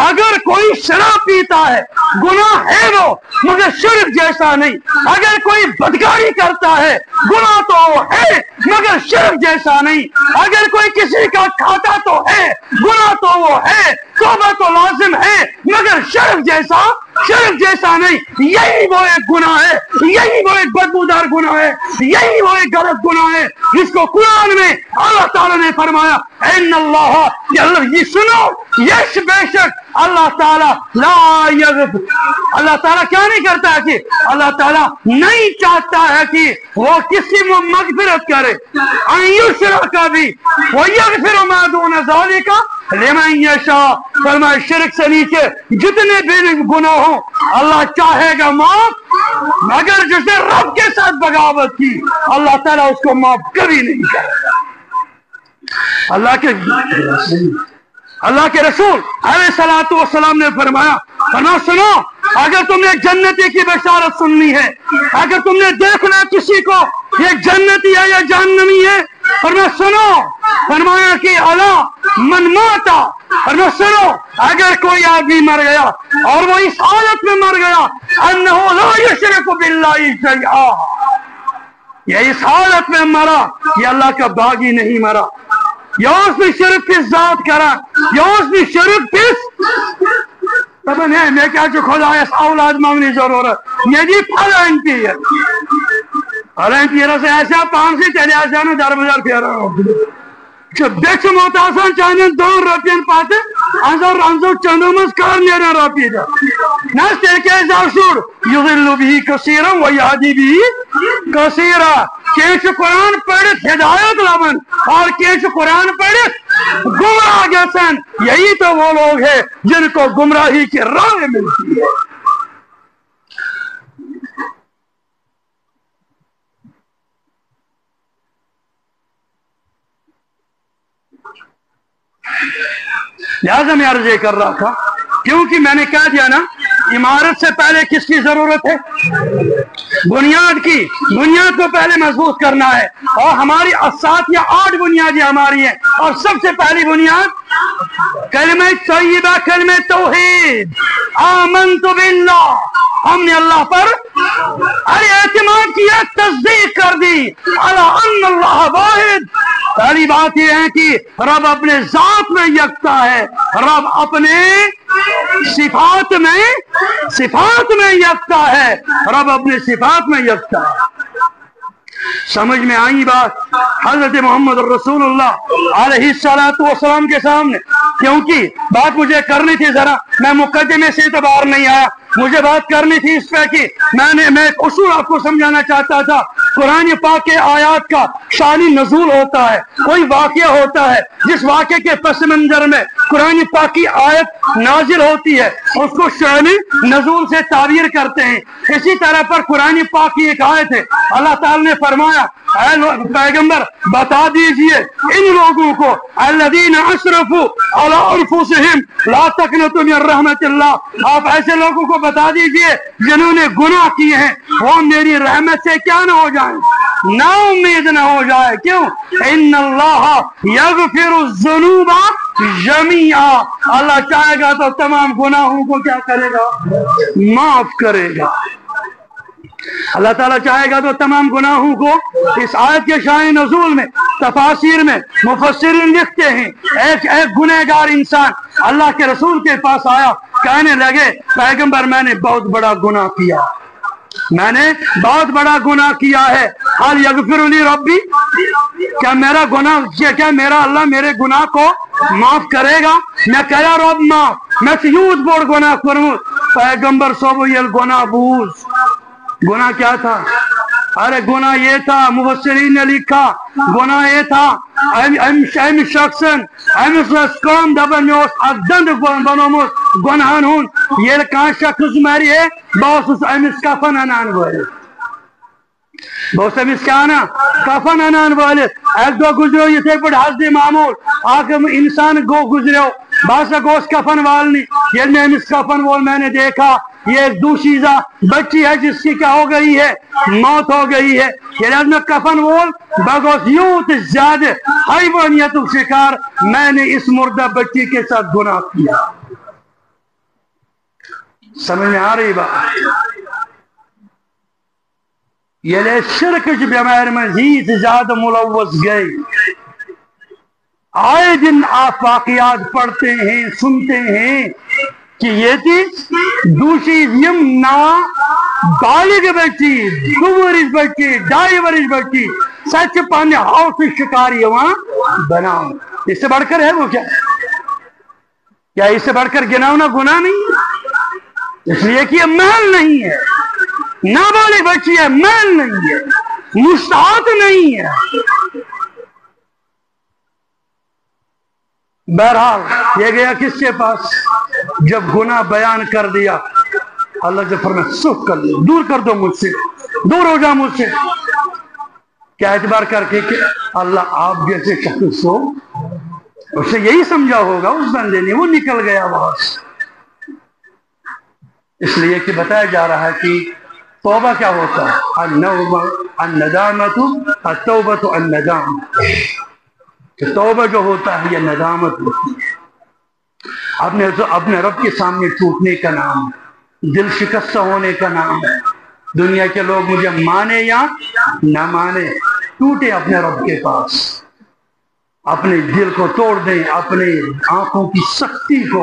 अगर कोई शराब पीता है गुनाह है वो, मगर शिर्क जैसा नहीं। अगर कोई बदकारी करता है गुनाह तो वो है मगर शिर्क जैसा नहीं। अगर कोई किसी का खाता तो है गुनाह तो वो है, तौबा तो लाजिम है मगर शिर्क जैसा नहीं। यही वो एक गुनाह है, यही वो एक बदबूदार गुनाह है, यही वो एक गलत गुनाह है जिसको कुरान में अल्लाह ताला ने फरमाया ये सुनो, यश बेशक अल्लाह ताला अल्लाह ताला क्या नहीं करता है कि अल्लाह ताला नहीं चाहता है कि वो किसी में मगफिरत करे। का भी वो यगफिरु मा दून ज़ालिका लिमन यशा, फरमाया शिर्क से नीचे जितने भी गुनाह हो अल्लाह चाहेगा माफ, मगर जिसने रब के साथ बगावत की अल्लाह ताला उसको माफ कभी नहीं करेगा। अल्लाह के रसूल अलैहिस्सलातु वस्सलाम ने फरमाया सुनो, अगर तुमने जन्नती की बशारत सुननी है, अगर तुमने देखना किसी को ये जन्नती है या जहन्नमी है, फरमाया सुनो, फरमाया कि अला मन माता, फरमाया सुनो, अगर कोई आदमी मर गया और वो इस हालत में मर गया अन्नहु ला युशरिकु बिल्लाहि शैआ, ये इस हालत में मरा कि अल्लाह का बागी नहीं मरा, या उसने शिर्क किस जात करा, या उसने शिर्क किस पता नहीं मैं क्या जो खुदा है औलाद मांगने जरूरत ये जी फलांटी है से ऐसा पान से चले ऐसा ना दर बजार फेर बेच मोतासन चाहे 2 रुपयन पाते अंजो चंदो मज कर नेरा रुपये ना तेरे जाशुर युजिल्लु बिही कसीरा व यहदी बिही कसीरा, केश कुरान पढ़ित हिदायत लबन और केश कुरान पढ़ित गुमराह गसन, यही तो वो लोग हैं जिनको गुमराही की राह मिलती है। लिहाजा मैं अर्ज कर रहा था क्योंकि मैंने कह दिया ना इमारत से पहले किसकी जरूरत है, बुनियाद की। बुनियाद को पहले मजबूत करना है और हमारी 7 या 8 बुनियादें हमारी हैं और सबसे पहली बुनियाद कलमे तय्यबा, कलमे तौहीद, आमनतु बिल्लाह, हमने अल्लाह पर एतमाद किया, तस्दीक कर दी अला अन्नल्लाह वाहिद। पहली बात यह है कि रब अपने जात में यकता है, रब अपने सिफात में यकता है, रब अपने सिफात में यकता है। समझ में आई बात हजरत मोहम्मद रसूलुल्लाह अलैहिस्सलातु वस्सलाम के सामने, क्योंकि बात मुझे करनी थी, जरा मैं मुकद्दमे से तो बाहर नहीं आया, मुझे बात करनी थी इस पे कि मैं एक उसूल आपको समझाना चाहता था। कुरान पाक के आयात का शानी नजूल होता है, कोई वाक़या होता है जिस वाक़े के पस मंजर में कुरान पाक की आयत नाजिल होती है उसको शानी नजूल से ताबीर करते हैं। इसी तरह पर कुरान पाक की एक आयत है, अल्लाह ताला ने फरमाया पैगंबर बता दीजिए इन लोगों को अल्लज़ीना असरफू अला अनफुसिहिम ला तक़नतू मिन रहमतिल्लाह, आप ऐसे लोगों को बता दीजिए जिन्होंने गुनाह किए हैं वो मेरी रहमत से क्या ना हो जाए, ना उम्मीद ना हो जाए। क्यों? इन्नल्लाह यग़फिरु ज़ुनूबा जमीआ, अल्लाह चाहेगा तो तमाम गुनाहों को क्या करेगा, माफ करेगा। अल्लाह ताला चाहेगा तो तमाम गुनाहों को। इस आयत के शान नज़ूल में तफासिर में मुफस्सिरीन लिखते हैं एक गुनहगार इंसान अल्लाह के रसूल के पास आया, कहने लगे पैगंबर मैंने बहुत बड़ा गुनाह किया, मैंने बहुत बड़ा गुनाह किया है, हल यग़फिरु ली रब्बी, क्या मेरा गुनाह, क्या मेरा अल्लाह मेरे गुनाह को माफ करेगा? मैं कह रब माफ, मैं यूज बोर्ड गुनाह करूँ। पैगंबर सब ये गुनाह बूझ, गुनाह क्या था? अरे गुनाह ये था, मुफस्सिरीन ने लिखा गुनाह ये था अम शख्सन कौम दबन में अदंद बनोमुस गुनाहन हुन, ये कहाँ शख्स मारी है बहुत अमिस कफन अनान वाले, बहुत अमिस क्या ना कफन अनान वाले एक दो गुजरो ये थे पर हस्दी मामूल आके इंसान गो गुजरो बासा गोश कफन वालनी, ये अमिस कफन वाल मैंने देखा, ये दूशीजा बच्ची है जिसकी क्या हो गई है, मौत हो गई है, ये कफन वोल बगोस यूथ ज्यादा हैवानियत शिकार, मैंने इस मुर्दा बच्ची के साथ गुनाह किया। समझ में आ रही बात? ये ले शिरक बीमार मजीद ज्यादा मुलव्वस गए। आए दिन आप वाकयात पढ़ते हैं, सुनते हैं कि ये चीज दूसरी ना बालिग बच्ची, 2 वरिश बच्ची, 2.5 वरिश बच्ची सच पाने हाउस शिकारी वहां बनाओ। इससे बढ़कर है वो क्या इससे बढ़कर गिनाना गुनाह नहीं है? इसलिए कि ये महल नहीं है, नाबालिग बच्ची है, महल नहीं है, मुस्ताहत नहीं है। बहरहाल ये गया किसके पास? जब गुनाह बयान कर दिया, अल्लाह जब फरमाया सुख कर दो, दूर कर दो मुझसे, दूर हो जा मुझसे। क्या एतबार करके कि अल्लाह आप जैसे शख्स हो, उससे यही समझा होगा उस बंदे ने, वो निकल गया वहां से। इसलिए कि बताया जा रहा है कि तौबा क्या होता है? अत्तौबतु अन्नदाम, कि तौबा जो होता है यह नदामत होती है, अपने रब के सामने टूटने का नाम है, दिल शिकस्त होने का नाम है। दुनिया के लोग मुझे माने या ना माने, टूटे अपने रब के पास, अपने दिल को तोड़ दें, अपने आंखों की सख्ती को